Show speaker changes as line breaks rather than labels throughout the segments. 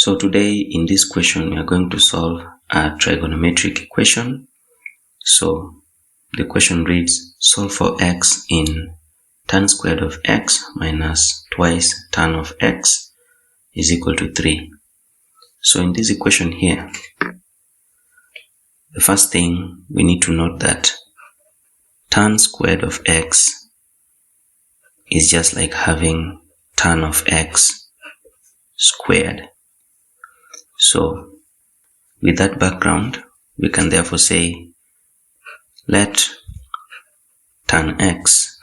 So today in this question we are going to solve a trigonometric equation. So the question reads, solve for x in tan squared of x minus twice tan of x is equal to 3. So in this equation here, the first thing we need to note that tan squared of x is just like having tan of x squared. So with that background, we can therefore say let tan x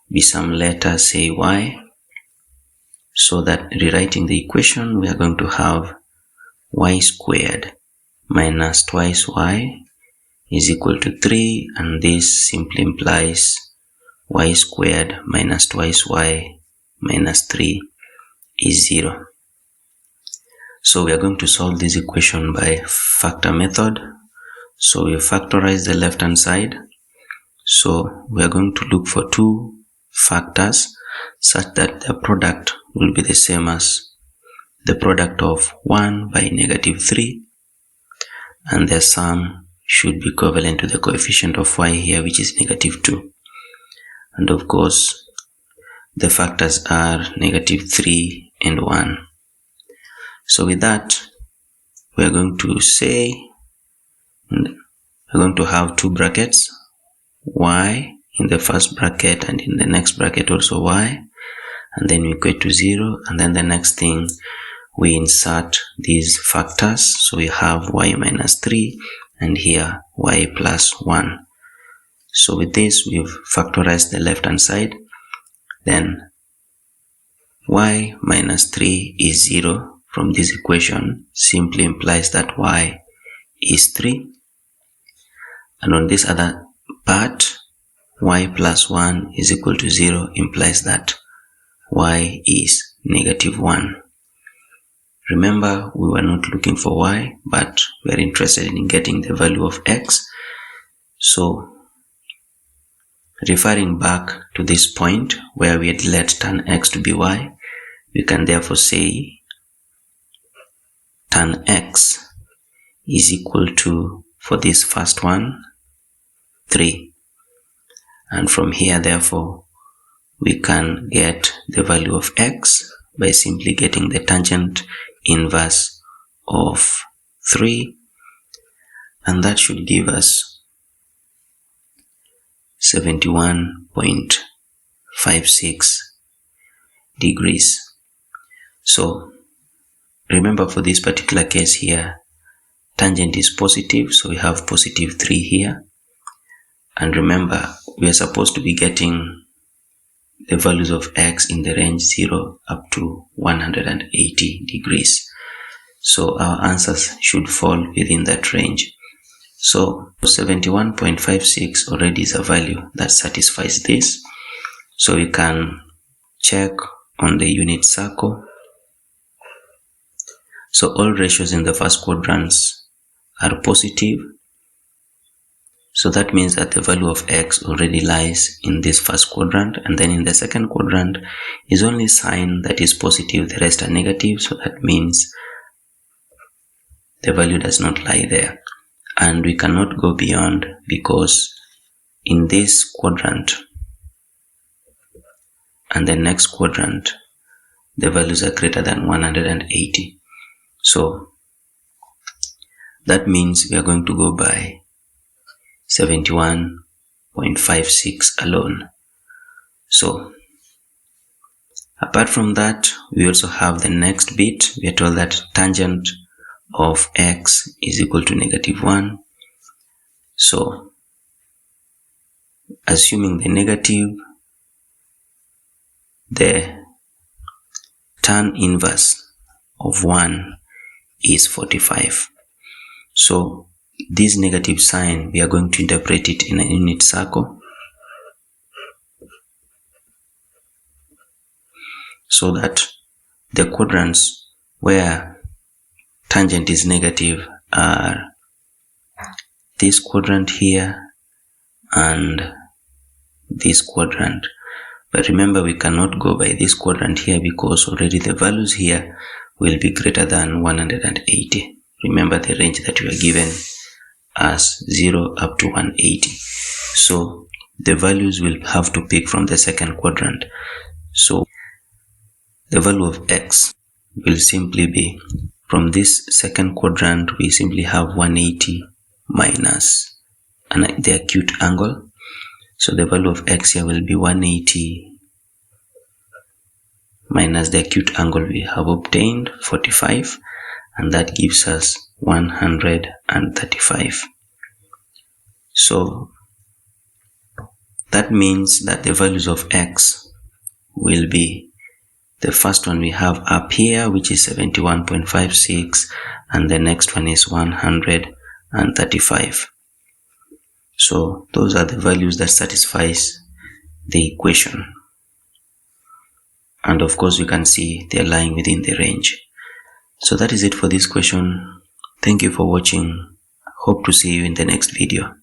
be some letter, say y, so that rewriting the equation we are going to have y squared minus twice y is equal to 3, and this simply implies y squared minus twice y minus 3 is 0. So we are going to solve this equation by factor method. So we factorize the left hand side. So we are going to look for two factors such that the product will be the same as the product of 1 by negative 3, and the sum should be equivalent to the coefficient of y here, which is negative 2. And of course the factors are negative 3 and 1. So with that, we are going to say, we're going to have two brackets, y in the first bracket and in the next bracket also y, and then we equate to 0, and then the next thing we insert these factors. So we have y minus 3 and here y plus 1. So with this we've factorized the left hand side. Then y minus 3 is 0 from this equation simply implies that y is 3, and on this other part y plus 1 is equal to 0 implies that y is negative 1. Remember, we were not looking for y, but we are interested in getting the value of x. So referring back to this point where we had let tan x to be y, we can therefore say tan x is equal to, for this first one, 3. And from here therefore we can get the value of x by simply getting the tangent inverse of 3, and that should give us 71.56 degrees. So remember, for this particular case here, tangent is positive, so we have positive 3 here. And remember, we are supposed to be getting the values of x in the range 0 up to 180 degrees. So our answers should fall within that range. So 71.56 already is a value that satisfies this. So we can check on the unit circle. So all ratios in the first quadrants are positive. So that means that the value of x already lies in this first quadrant, and then in the second quadrant is only sign that is positive, the rest are negative. So that means the value does not lie there. And we cannot go beyond, because in this quadrant and the next quadrant the values are greater than 180. So that means we are going to go by 71.56 alone. So apart from that, we also have the next bit. We are told that tangent of x is equal to negative 1. So assuming the negative, the tan inverse of 1 is 45. So this negative sign, we are going to interpret it in a unit circle, so that the quadrants where tangent is negative are this quadrant here and this quadrant. But remember, we cannot go by this quadrant here because already the values here will be greater than 180. Remember the range that we are given as 0 up to 180. So the values will have to pick from the second quadrant. So the value of x will simply be, from this second quadrant, we simply have 180 minus the acute angle. So the value of x here will be 180 minus the acute angle we have obtained, 45, and that gives us 135. So that means that the values of x will be, the first one we have up here, which is 71.56, and the next one is 135. So those are the values that satisfies the equation. And of course, you can see they're lying within the range. So that is it for this question. Thank you for watching. Hope to see you in the next video.